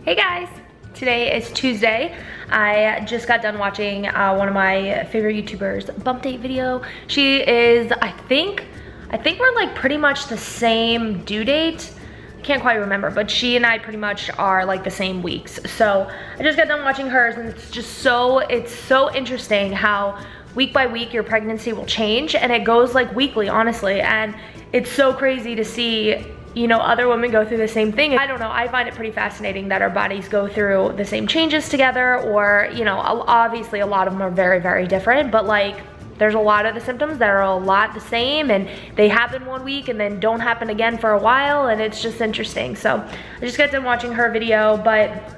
Hey guys, today is Tuesday. I just got done watching one of my favorite YouTubers, Bump Date video. She is, I think we're like pretty much the same due date. I can't quite remember, but she and I pretty much are like the same weeks. So I just got done watching hers and it's so interesting how week by week your pregnancy will change, and it goes like weekly, honestly. And it's so crazy to see, you know, other women go through the same thing. I don't know, I find it pretty fascinating that our bodies go through the same changes together, or, you know, obviously a lot of them are very, very different, but like there's a lot of the symptoms that are a lot the same, and they happen one week and then don't happen again for a while, and it's just interesting. So I just got done watching her video, but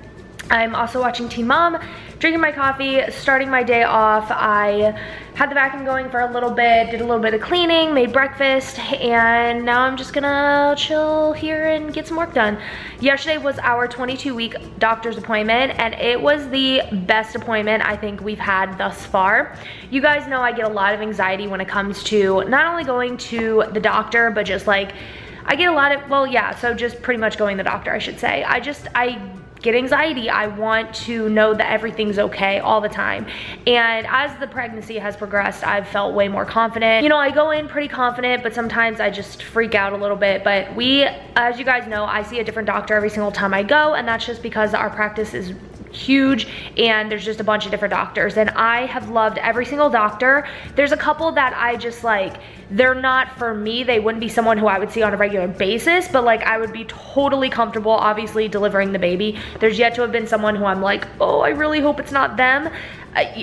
I'm also watching Teen Mom, drinking my coffee, starting my day off. I had the vacuum going for a little bit, did a little bit of cleaning, made breakfast, and now I'm just gonna chill here and get some work done. Yesterday was our 22-week doctor's appointment, and it was the best appointment I think we've had thus far. You guys know I get a lot of anxiety when it comes to not only going to the doctor, but just like, I get a lot of, well, yeah, so just pretty much going to the doctor, I should say. I get anxiety. I want to know that everything's okay all the time. And as the pregnancy has progressed, I've felt way more confident. You know, I go in pretty confident, but sometimes I just freak out a little bit. But as you guys know, I see a different doctor every single time I go, and that's just because our practice is huge and there's just a bunch of different doctors, and I have loved every single doctor. There's a couple that I just like, they're not for me. They wouldn't be someone who I would see on a regular basis, but like I would be totally comfortable obviously delivering the baby. There's yet to have been someone who I'm like, oh, I really hope it's not them.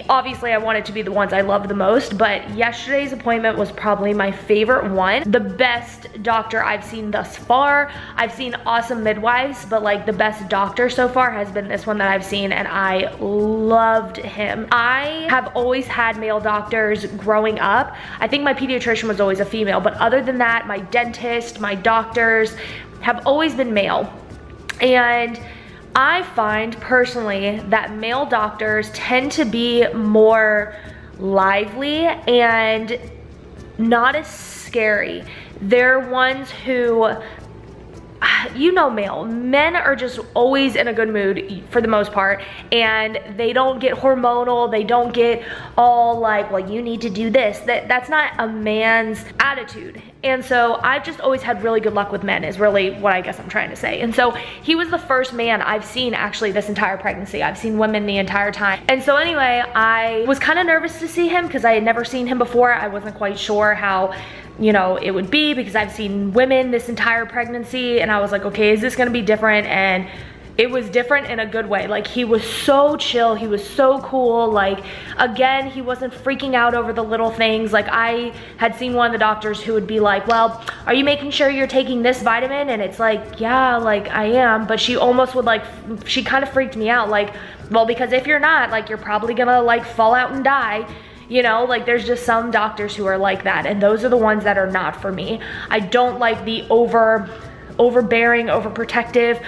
Obviously I want it to be the ones I love the most, but yesterday's appointment was probably my favorite one. The best doctor I've seen thus far. I've seen awesome midwives, but like the best doctor so far has been this one that I've seen, and I loved him. I have always had male doctors growing up. I think my pediatrician was always a female, but other than that, my dentist, my doctors have always been male. And I find personally that male doctors tend to be more lively and not as scary. They're ones who, you know, men are just always in a good mood for the most part, and they don't get hormonal. They don't get all like, well, you need to do this. That's not a man's attitude. And so I've just always had really good luck with men, is really what I guess I'm trying to say. And so he was the first man I've seen actually this entire pregnancy. I've seen women the entire time. And so anyway, I was kind of nervous to see him because I had never seen him before. I wasn't quite sure how, you know, it would be, because I've seen women this entire pregnancy, and I was like, okay, is this gonna be different? And it was different in a good way. Like, he was so chill, he was so cool. Like, again, he wasn't freaking out over the little things. Like, I had seen one of the doctors who would be like, well, are you making sure you're taking this vitamin? And it's like, yeah, like I am. But she almost would like, she kind of freaked me out. Like, well, because if you're not, like, you're probably gonna like fall out and die. You know, like there's just some doctors who are like that, and those are the ones that are not for me. I don't like the overbearing, overprotective,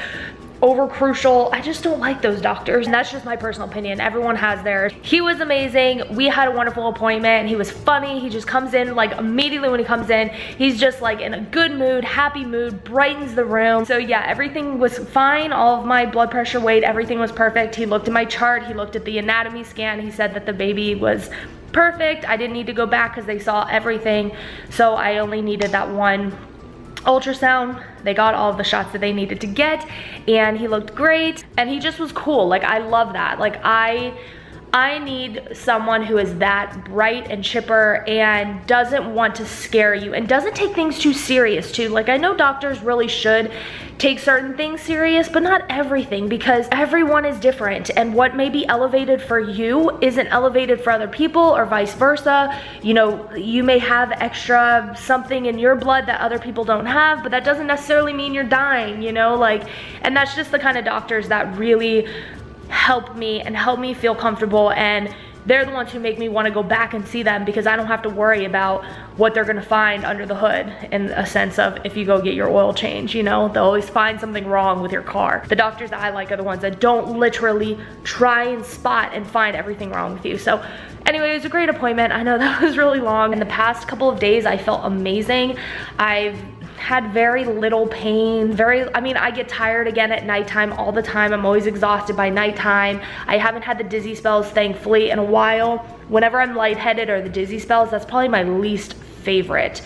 over crucial. I just don't like those doctors, and that's just my personal opinion. Everyone has theirs. He was amazing. We had a wonderful appointment. He was funny. He just comes in, like immediately when he comes in, he's just like in a good mood, happy mood, brightens the room. So yeah, everything was fine. All of my blood pressure, weight, everything was perfect. He looked at my chart. He looked at the anatomy scan. He said that the baby was perfect. I didn't need to go back because they saw everything. So I only needed that one ultrasound. They got all of the shots that they needed to get, and he looked great, and he just was cool. Like, I love that. Like, I need someone who is that bright and chipper and doesn't want to scare you and doesn't take things too serious too. Like, I know doctors really should take certain things serious, but not everything, because everyone is different, and what may be elevated for you isn't elevated for other people, or vice versa. You know, you may have extra something in your blood that other people don't have, but that doesn't necessarily mean you're dying, you know, like, and that's just the kind of doctors that really help me and help me feel comfortable, and they're the ones who make me want to go back and see them, because I don't have to worry about what they're gonna find under the hood, in a sense of if you go get your oil change, you know, they'll always find something wrong with your car. The doctors that I like are the ones that don't literally try and spot and find everything wrong with you. So anyway, it was a great appointment. I know that was really long. In the past couple of days, I felt amazing. I've had very little pain, I mean, I get tired again at nighttime all the time. I'm always exhausted by nighttime. I haven't had the dizzy spells, thankfully, in a while. Whenever I'm lightheaded or the dizzy spells, that's probably my least favorite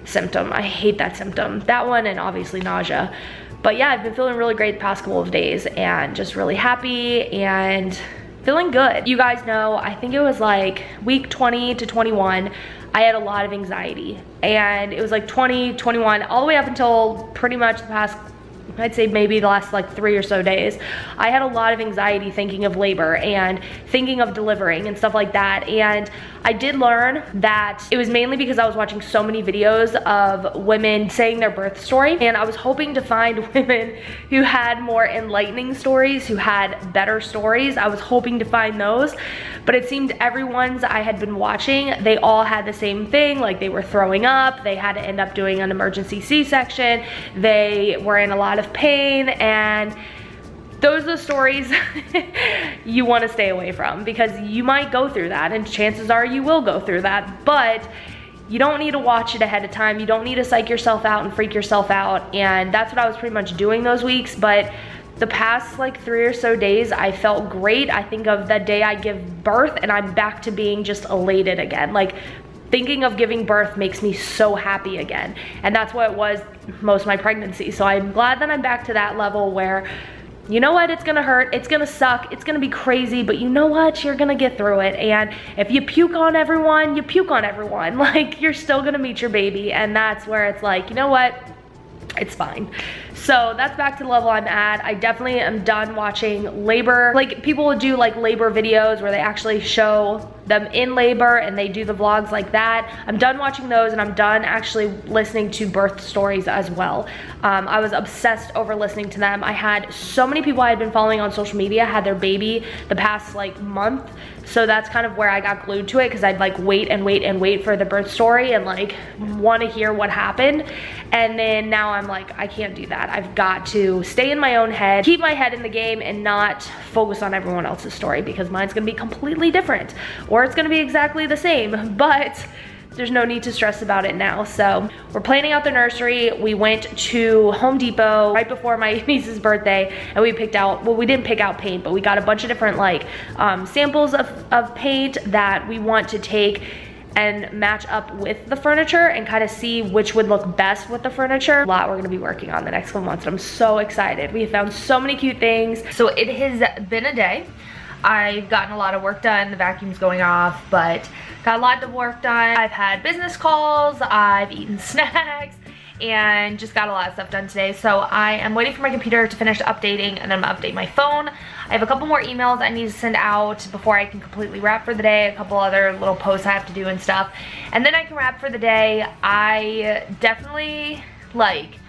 symptom. I hate that symptom. That one and obviously nausea. But yeah, I've been feeling really great the past couple of days and just really happy and feeling good. You guys know, I think it was like week 20 to 21, I had a lot of anxiety. And it was like 20, 21, all the way up until pretty much the past, I'd say maybe the last like 3 or so days, I had a lot of anxiety thinking of labor and thinking of delivering and stuff like that. And I did learn that it was mainly because I was watching so many videos of women saying their birth story, and I was hoping to find women who had more enlightening stories, who had better stories. I was hoping to find those, but it seemed everyone's I had been watching, they all had the same thing, like they were throwing up, they had to end up doing an emergency C-section, they were in a lot of pain, and those are the stories you want to stay away from, because you might go through that, and chances are you will go through that, but you don't need to watch it ahead of time. You don't need to psych yourself out and freak yourself out, and that's what I was pretty much doing those weeks. But the past like 3 or so days, I felt great. I think of the day I give birth and I'm back to being just elated again. Like, thinking of giving birth makes me so happy again, and that's what it was most of my pregnancy. So I'm glad that I'm back to that level where, you know what, it's gonna hurt, it's gonna suck, it's gonna be crazy, but you know what, you're gonna get through it. And if you puke on everyone, you puke on everyone. Like, you're still gonna meet your baby, and that's where it's like, you know what, it's fine. So that's back to the level I'm at. I definitely am done watching labor. Like, people will do like labor videos where they actually show them in labor and they do the vlogs like that. I'm done watching those, and I'm done actually listening to birth stories as well. I was obsessed over listening to them. I had so many people I had been following on social media had their baby the past like month. So that's kind of where I got glued to it, because I'd like wait and wait and wait for the birth story and like want to hear what happened. And then now I'm like, I can't do that. I've got to stay in my own head, keep my head in the game, and not focus on everyone else's story, because mine's gonna be completely different, or it's gonna be exactly the same, but there's no need to stress about it now. So we're planning out the nursery. We went to Home Depot right before my niece's birthday, and we picked out, well, we didn't pick out paint, but we got a bunch of different like samples of paint that we want to take and match up with the furniture and kind of see which would look best with the furniture. A lot we're gonna be working on the next couple months, and I'm so excited. We found so many cute things. So it has been a day. I've gotten a lot of work done. The vacuum's going off, but got a lot of work done. I've had business calls, I've eaten snacks, and just got a lot of stuff done today. So I am waiting for my computer to finish updating, and then I'm gonna update my phone. I have a couple more emails I need to send out before I can completely wrap for the day, a couple other little posts I have to do and stuff, and then I can wrap for the day. I definitely, like,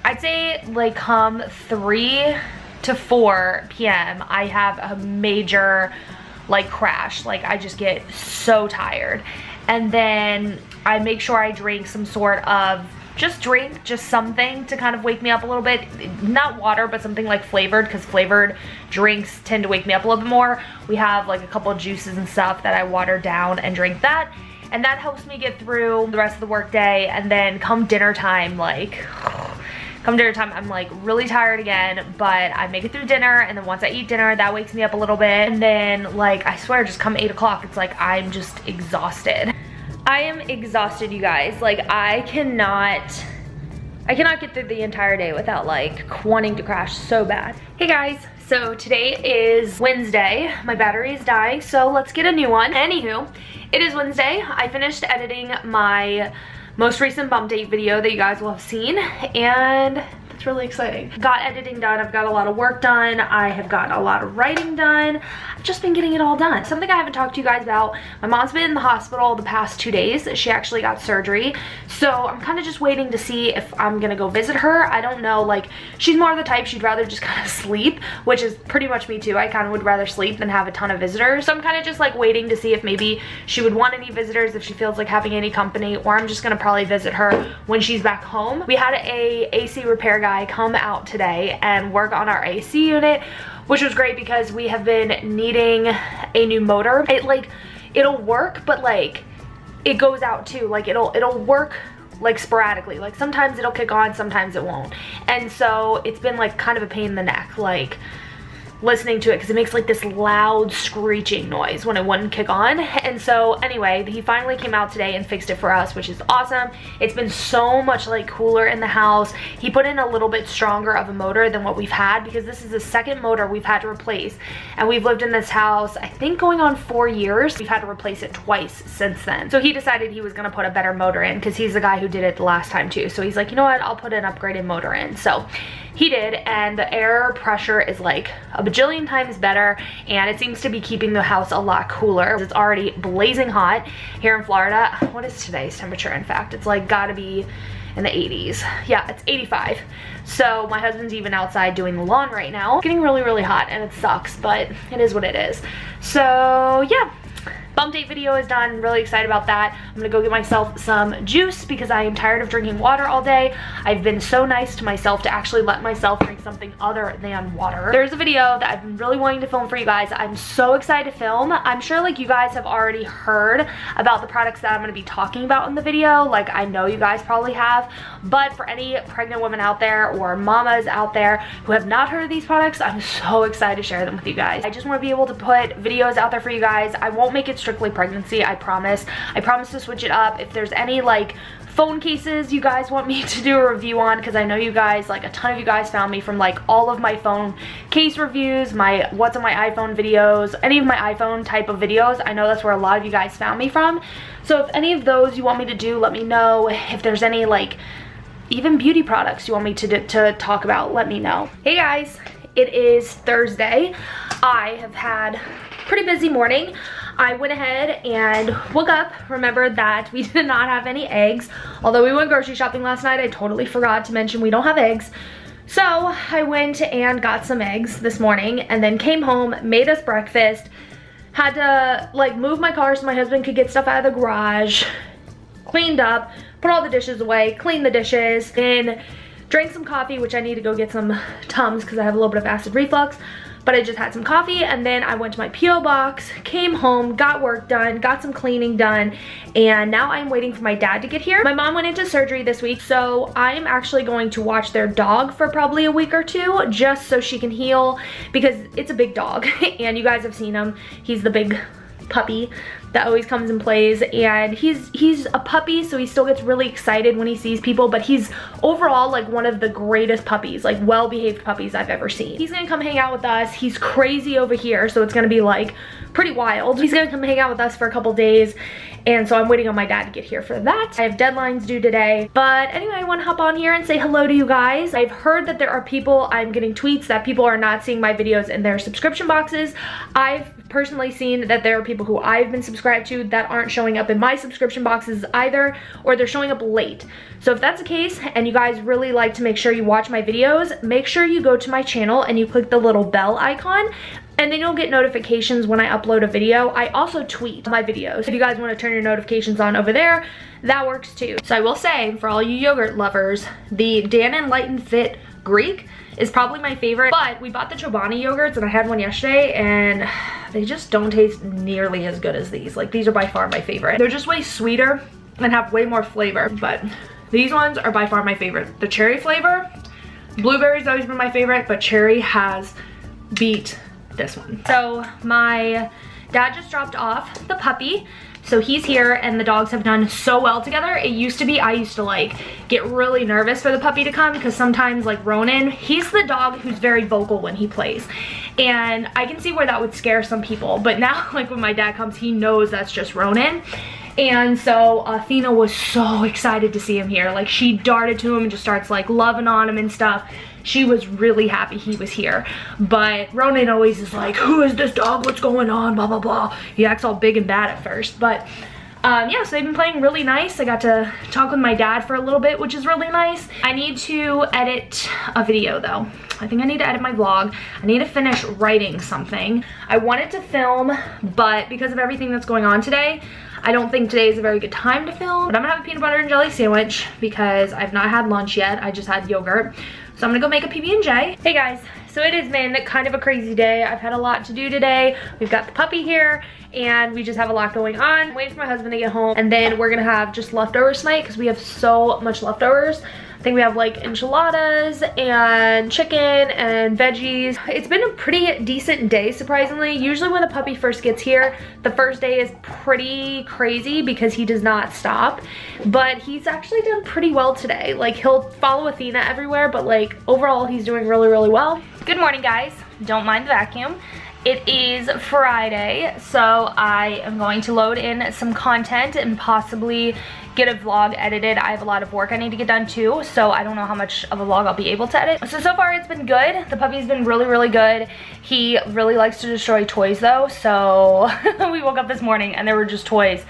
I'd say like come 3 to 4 p.m. I have a major like crash. Like, I just get so tired, and then I make sure I drink some sort of just something to kind of wake me up a little bit. Not water, but something like flavored, because flavored drinks tend to wake me up a little bit more. We have like a couple of juices and stuff that I water down and drink that, and that helps me get through the rest of the work day. And then come dinner time, I'm like really tired again, but I make it through dinner, and then once I eat dinner, that wakes me up a little bit, and then like, I swear, just come 8 o'clock, it's like I'm just exhausted. I am exhausted, you guys. Like, I cannot get through the entire day without like wanting to crash so bad. Hey guys, so today is Wednesday. My battery is dying, so let's get a new one. Anywho, it is Wednesday. I finished editing my most recent bump date video that you guys will have seen, and it's really exciting. Got editing done, I've got a lot of work done, I have gotten a lot of writing done. I've just been getting it all done. Something I haven't talked to you guys about, my mom's been in the hospital the past 2 days. She actually got surgery, so I'm kind of just waiting to see if I'm gonna go visit her. I don't know, like, she's more the type she'd rather just kind of sleep, which is pretty much me too. I kind of would rather sleep than have a ton of visitors, so I'm kind of just like waiting to see if maybe she would want any visitors, if she feels like having any company, or I'm just gonna probably visit her when she's back home. We had a AC repair guy come out today and work on our AC unit, which was great because we have been needing a new motor. It'll work, but like it goes out too. Like it'll work like sporadically. Like sometimes it'll kick on, sometimes it won't. And so it's been like kind of a pain in the neck, like listening to it, because it makes like this loud screeching noise when it wouldn't kick on. And so anyway, he finally came out today and fixed it for us, which is awesome. It's been so much like cooler in the house. He put in a little bit stronger of a motor than what we've had, because this is the second motor we've had to replace, and we've lived in this house I think going on 4 years. We've had to replace it twice since then. So he decided he was going to put a better motor in, because he's the guy who did it the last time too. So he's like, you know what, I'll put an upgraded motor in. So he did, and the air pressure is like a bajillion times better, and it seems to be keeping the house a lot cooler. It's already blazing hot here in Florida. What is today's temperature? In fact, it's like gotta be in the 80s. Yeah, it's 85. So my husband's even outside doing the lawn right now. It's getting really, really hot, and it sucks, but it is what it is. So yeah. Bump date video is done. Really excited about that. I'm gonna go get myself some juice because I am tired of drinking water all day. I've been so nice to myself to actually let myself drink something other than water. There's a video that I've been really wanting to film for you guys. I'm so excited to film. I'm sure like you guys have already heard about the products that I'm gonna be talking about in the video. Like I know you guys probably have, but for any pregnant women out there or mamas out there who have not heard of these products, I'm so excited to share them with you guys. I just wanna be able to put videos out there for you guys. I won't make it strictly pregnancy, I promise. I promise to switch it up. If there's any like phone cases you guys want me to do a review on, because I know you guys, like a ton of you guys found me from like all of my phone case reviews, my what's on my iPhone videos, any of my iPhone type of videos. I know that's where a lot of you guys found me from. So if any of those you want me to do, let me know. If there's any like even beauty products you want me to talk about, let me know. Hey guys, it is Thursday. I have had a pretty busy morning. I went ahead and woke up, remembered that we did not have any eggs. Although we went grocery shopping last night, I totally forgot to mention we don't have eggs. So I went and got some eggs this morning, and then came home, made us breakfast, had to like move my car so my husband could get stuff out of the garage, cleaned up, put all the dishes away, cleaned the dishes, then drank some coffee, which I need to go get some Tums because I have a little bit of acid reflux. But I just had some coffee, and then I went to my P.O. box, came home, got work done, got some cleaning done, and now I'm waiting for my dad to get here. My mom went into surgery this week, so I'm actually going to watch their dog for probably a week or two, just so she can heal, because it's a big dog, and you guys have seen him. He's the big puppy that always comes and plays, and he's a puppy, so he still gets really excited when he sees people, but he's overall like one of the greatest puppies, like well-behaved puppies I've ever seen. He's gonna come hang out with us. He's crazy over here, so it's gonna be like pretty wild. He's gonna come hang out with us for a couple days, and so I'm waiting on my dad to get here for that. I have deadlines due today, but anyway, I want to hop on here and say hello to you guys. I've heard that there are people, I'm getting tweets that people are not seeing my videos in their subscription boxes. I've personally seen that there are people who I've been subscribed to that aren't showing up in my subscription boxes either, or they're showing up late. So if that's the case, and you guys really like to make sure you watch my videos, make sure you go to my channel and you click the little bell icon, and then you'll get notifications when I upload a video. I also tweet my videos. If you guys want to turn your notifications on over there, that works too. So I will say, for all you yogurt lovers, the Dan & Lighten Fit Greek is probably my favorite, but we bought the Chobani yogurts and I had one yesterday and they just don't taste nearly as good as these. Like, these are by far my favorite. They're just way sweeter and have way more flavor, but these ones are by far my favorite. The cherry flavor, blueberry's always been my favorite, but cherry has beat this one. So my dad just dropped off the puppy. So he's here, and the dogs have done so well together. It used to be, I used to like get really nervous for the puppy to come, because sometimes like Ronan, he's the dog who's very vocal when he plays. And I can see where that would scare some people. But now like when my dad comes, he knows that's just Ronan. And so Athena was so excited to see him here. Like, she darted to him and just starts like loving on him and stuff. She was really happy he was here. But Ronan always is like, who is this dog? What's going on? Blah, blah, blah. He acts all big and bad at first. But yeah, so they've been playing really nice. I got to talk with my dad for a little bit, which is really nice. I need to edit a video though. I think I need to edit my vlog. I need to finish writing something. I wanted to film, but because of everything that's going on today, I don't think today is a very good time to film. But I'm gonna have a peanut butter and jelly sandwich because I've not had lunch yet. I just had yogurt. So I'm gonna go make a PB&J. Hey guys, so it has been kind of a crazy day. I've had a lot to do today. We've got the puppy here and we just have a lot going on. I'm waiting for my husband to get home and then we're gonna have just leftovers tonight because we have so much leftovers. I think we have like enchiladas and chicken and veggies. It's been a pretty decent day, surprisingly. Usually when the puppy first gets here, the first day is pretty crazy because he does not stop. But he's actually done pretty well today. Like, he'll follow Athena everywhere, but like overall he's doing really, really well. Good morning, guys. Don't mind the vacuum. It is Friday, so I am going to load in some content and possibly get a vlog edited. I have a lot of work I need to get done too, so I don't know how much of a vlog I'll be able to edit. So far it's been good. The puppy's been really, really good. He really likes to destroy toys though, so we woke up this morning and there were just toys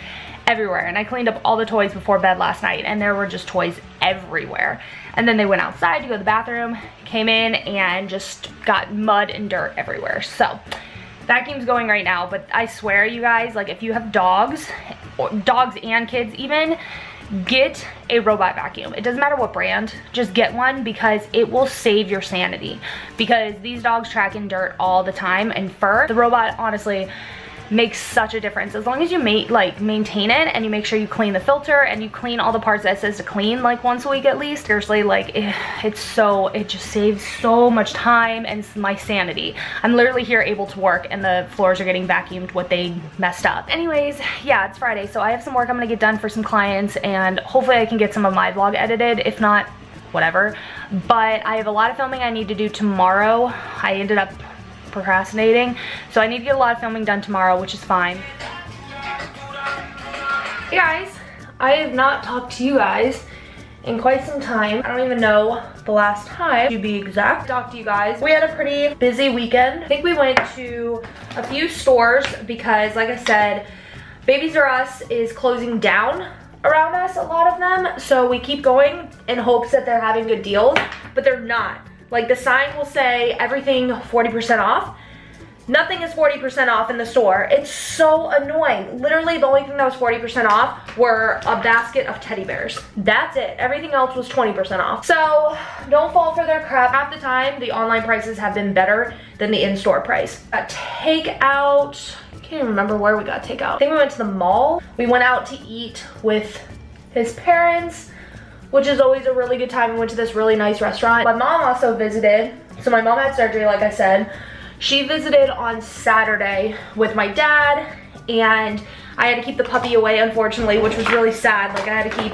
everywhere, and I cleaned up all the toys before bed last night and there were just toys everywhere. And then they went outside to go to the bathroom, came in and just got mud and dirt everywhere. So vacuum's going right now, but I swear you guys, like if you have dogs, or dogs and kids even, get a robot vacuum. It doesn't matter what brand, just get one because it will save your sanity. Because these dogs track in dirt all the time and fur. The robot honestly makes such a difference as long as you maintain it and you make sure you clean the filter and you clean all the parts that it says to clean like once a week at least. Seriously, like it just saves so much time and my sanity. I'm literally here able to work and the floors are getting vacuumed what they messed up. Anyways, yeah, it's Friday, so I have some work I'm gonna get done for some clients and hopefully I can get some of my vlog edited. If not, whatever. But I have a lot of filming I need to do tomorrow. I ended up procrastinating, so I need to get a lot of filming done tomorrow, which is fine. Hey guys, I have not talked to you guys in quite some time. I don't even know the last time, to be exact. Talk to you guys. We had a pretty busy weekend. I think we went to a few stores because, like I said, Babies R Us is closing down around us, a lot of them, so we keep going in hopes that they're having good deals, but they're not. Like, the sign will say everything 40% off. Nothing is 40% off in the store. It's so annoying. Literally, the only thing that was 40% off were a basket of teddy bears. That's it. Everything else was 20% off. So, don't fall for their crap. Half the time, the online prices have been better than the in-store price. Takeout. I can't even remember where we got takeout. I think we went to the mall. We went out to eat with his parents, which is always a really good time. We went to this really nice restaurant. My mom also visited. So my mom had surgery, like I said. She visited on Saturday with my dad, and I had to keep the puppy away, unfortunately, which was really sad. Like, I had to keep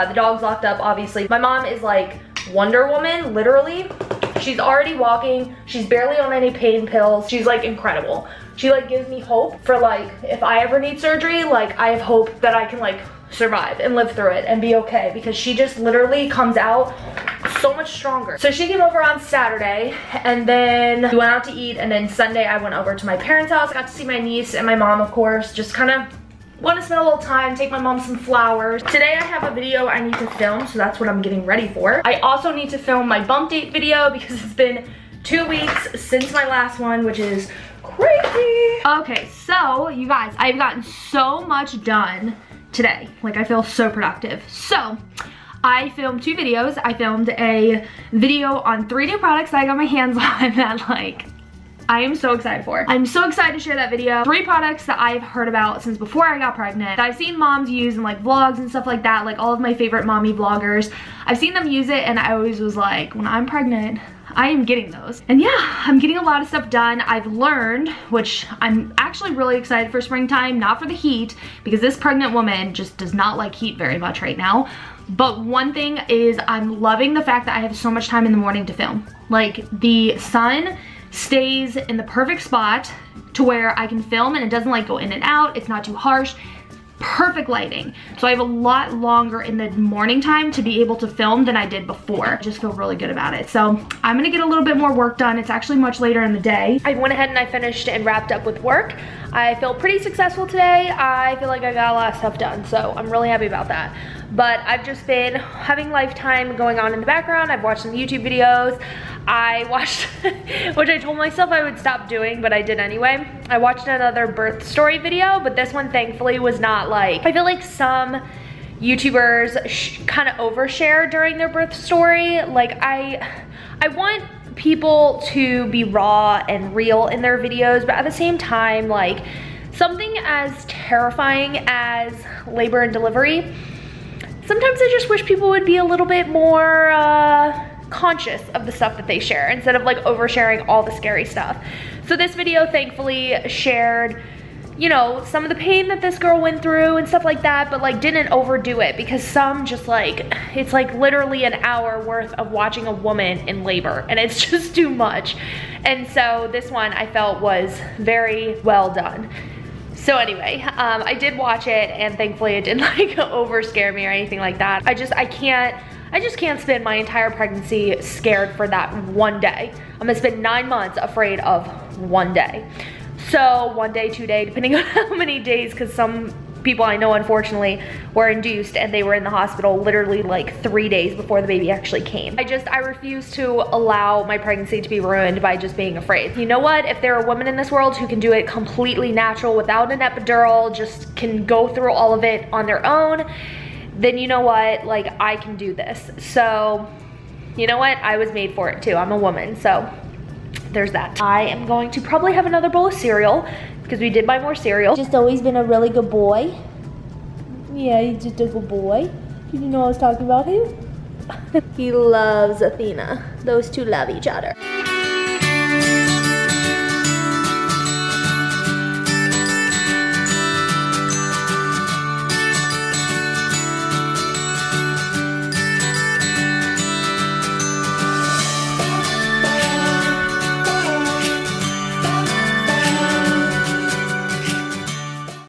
the dogs locked up, obviously. My mom is like Wonder Woman, literally. She's already walking. She's barely on any pain pills. She's like incredible. She like gives me hope for like, if I ever need surgery, like I have hope that I can like survive and live through it and be okay, because she just literally comes out so much stronger. So she came over on Saturday and then we went out to eat, and then Sunday I went over to my parents' house. I got to see my niece and my mom, of course. Just kind of want to spend a little time, take my mom some flowers. Today I have a video I need to film, so that's what I'm getting ready for. I also need to film my bump date video because it's been 2 weeks since my last one, which is crazy. Okay, so you guys, I've gotten so much done today. Like, I feel so productive. So I filmed 2 videos. I filmed a video on 3 new products that I got my hands on that like I am so excited for. I'm so excited to share that video. 3 products that I've heard about since before I got pregnant, that I've seen moms use in like vlogs and stuff like that, like all of my favorite mommy vloggers. I've seen them use it and I always was like, when I'm pregnant, I am getting those. And yeah, I'm getting a lot of stuff done. I've learned, which I'm actually really excited for springtime, not for the heat, because this pregnant woman just does not like heat very much right now. But one thing is I'm loving the fact that I have so much time in the morning to film. Like, the sun stays in the perfect spot to where I can film and it doesn't like go in and out. It's not too harsh. Perfect lighting. So I have a lot longer in the morning time to be able to film than I did before. I just feel really good about it. So I'm gonna get a little bit more work done. It's actually much later in the day. I went ahead and I finished and wrapped up with work. I feel pretty successful today. I feel like I got a lot of stuff done, so I'm really happy about that. But I've just been having Lifetime going on in the background. I've watched some YouTube videos. I watched, which I told myself I would stop doing, but I did anyway. I watched another birth story video, but this one thankfully was not like, I feel like some YouTubers kind of overshare during their birth story. Like I want people to be raw and real in their videos, but at the same time, like something as terrifying as labor and delivery, sometimes I just wish people would be a little bit more conscious of the stuff that they share instead of like oversharing all the scary stuff. So this video thankfully shared, you know, some of the pain that this girl went through and stuff like that, but like didn't overdo it, because some just like, it's like literally an hour worth of watching a woman in labor and it's just too much. And so this one I felt was very well done. So anyway, I did watch it and thankfully it didn't like over scare me or anything like that. I just can't spend my entire pregnancy scared for that one day. I'm gonna spend 9 months afraid of one day. So 1 day, 2 day, depending on how many days, because some people I know unfortunately were induced and they were in the hospital literally like 3 days before the baby actually came. I refuse to allow my pregnancy to be ruined by just being afraid. You know what? If there are women in this world who can do it completely natural without an epidural, just can go through all of it on their own, then you know what? Like I can do this. So you know what? I was made for it too. I'm a woman, so there's that. I am going to probably have another bowl of cereal because we did buy more cereal. Just always been a really good boy. Yeah, he's just a good boy. Did you know I was talking about him? He loves Athena. Those two love each other.